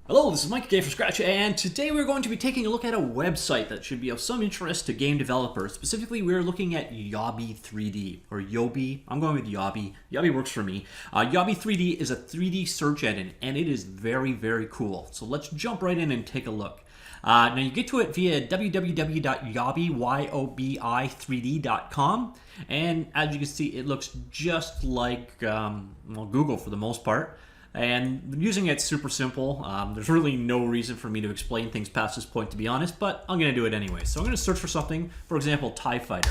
Hello, this is Mike at GameFromScratch, and today we're going to be taking a look at a website that should be of some interest to game developers. Specifically, we're looking at Yobi3D, or Yobi. I'm going with Yobi. Yobi works for me. Yobi3D is a 3D search engine, and it is very, very cool. So let's jump right in and take a look. Now you get to it via www.yobi3d.com, and as you can see, it looks just like Google for the most part. And using it's super simple. There's really no reason for me to explain things past this point, to be honest, but I'm going to do it anyway. So I'm going to search for something, for example, TIE Fighter.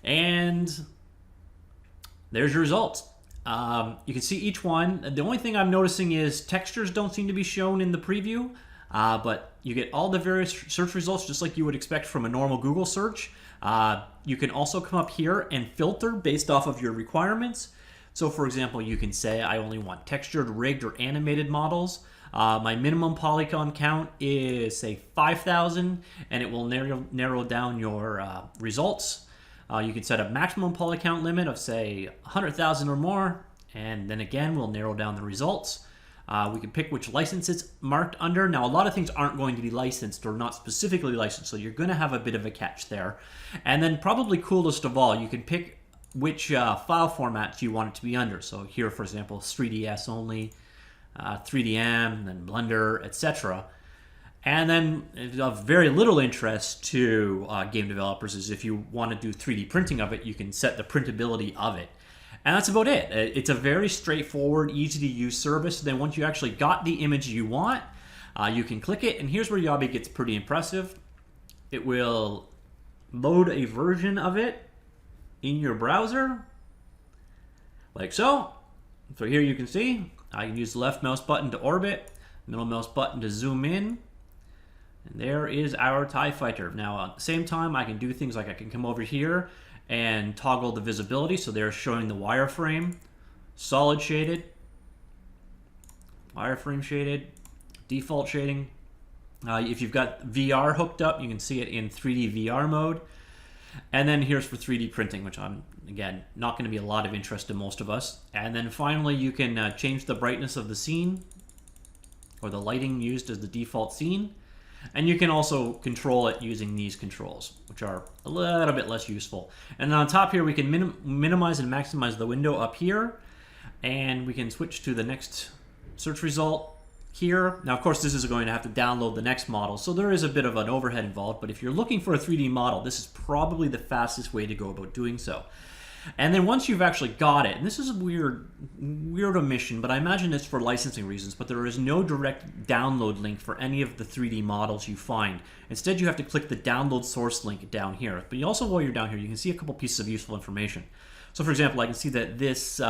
And there's your results. You can see each one. The only thing I'm noticing is textures don't seem to be shown in the preview, but you get all the various search results just like you would expect from a normal Google search. You can also come up here and filter based off of your requirements. So for example, you can say I only want textured, rigged, or animated models. My minimum polygon count is, say, 5,000, and it will narrow down your results. You can set a maximum poly count limit of, say, 100,000 or more, and then again, we'll narrow down the results. We can pick which license it's marked under. Now, a lot of things aren't going to be licensed or not specifically licensed, so you're going to have a bit of a catch there. And then probably coolest of all, you can pick which file formats you want it to be under. So here, for example, 3DS only, 3DM, then Blender, etc. And then of very little interest to game developers is if you want to do 3D printing of it, you can set the printability of it. And that's about it. It's a very straightforward, easy to use service. Then once you actually got the image you want, you can click it, and here's where Yobi gets pretty impressive. It will load a version of it in your browser, like so. So here you can see, I can use the left mouse button to orbit, middle mouse button to zoom in, and there is our TIE Fighter. Now at the same time, I can do things like I can come over here and toggle the visibility, so they're showing the wireframe, solid shaded, wireframe shaded, default shading. If you've got VR hooked up, you can see it in 3D VR mode. And then here's for 3D printing, which I'm, again, not going to be a lot of interest to most of us. And then finally, you can change the brightness of the scene, or the lighting used as the default scene. And you can also control it using these controls, which are a little bit less useful. And then on top here, we can minimize and maximize the window up here. And we can switch to the next search result here. Now, of course, this is going to have to download the next model, so there is a bit of an overhead involved, but if you're looking for a 3D model, this is probably the fastest way to go about doing so. And then once you've actually got it, and this is a weird omission, but I imagine it's for licensing reasons, but there is no direct download link for any of the 3D models you find. Instead, you have to click the download source link down here. But you also, while you're down here, you can see a couple pieces of useful information. So for example, I can see that this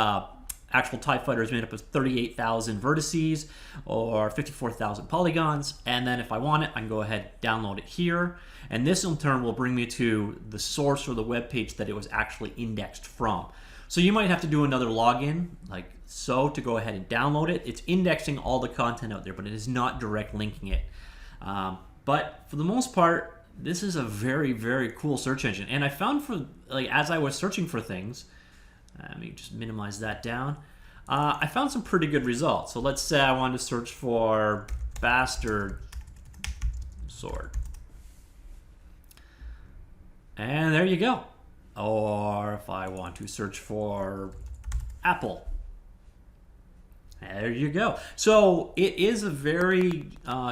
actual TIE Fighter is made up of 38,000 vertices or 54,000 polygons, and then if I want it, I can go ahead and download it here, and this in turn will bring me to the source or the web page that it was actually indexed from. So you might have to do another login like so to go ahead and download it. It's indexing all the content out there, but it is not direct linking it. But for the most part, this is a very, very cool search engine, and I found as I was searching for things, let me just minimize that down. I found some pretty good results. So let's say I wanted to search for bastard sword. And there you go. Or if I want to search for apple. There you go. So it is a very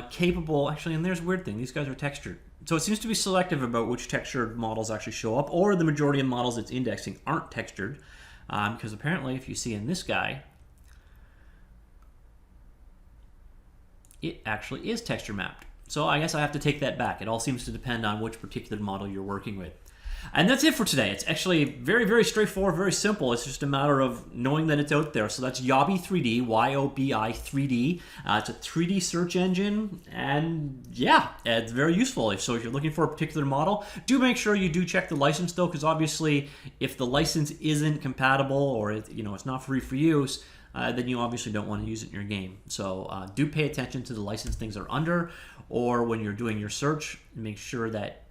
capable, actually, and there's a weird thing. These guys are textured. So it seems to be selective about which textured models actually show up, or the majority of models it's indexing aren't textured. Because apparently, if you see in this guy, it actually is texture mapped. So I guess I have to take that back. It all seems to depend on which particular model you're working with. And that's it for today. It's actually very, very straightforward, very simple. It's just a matter of knowing that it's out there. So that's Yobi3D, Y-O-B-I-3D. It's a 3D search engine, and yeah, it's very useful. So if you're looking for a particular model, do make sure you do check the license though, because obviously if the license isn't compatible or it's not free for use, then you obviously don't want to use it in your game. So do pay attention to the license things are under, or when you're doing your search, make sure that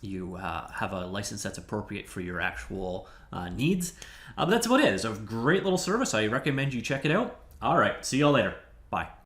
you have a license that's appropriate for your actual needs. But that's about it. It's a great little service. I recommend you check it out. All right, see y'all later. Bye.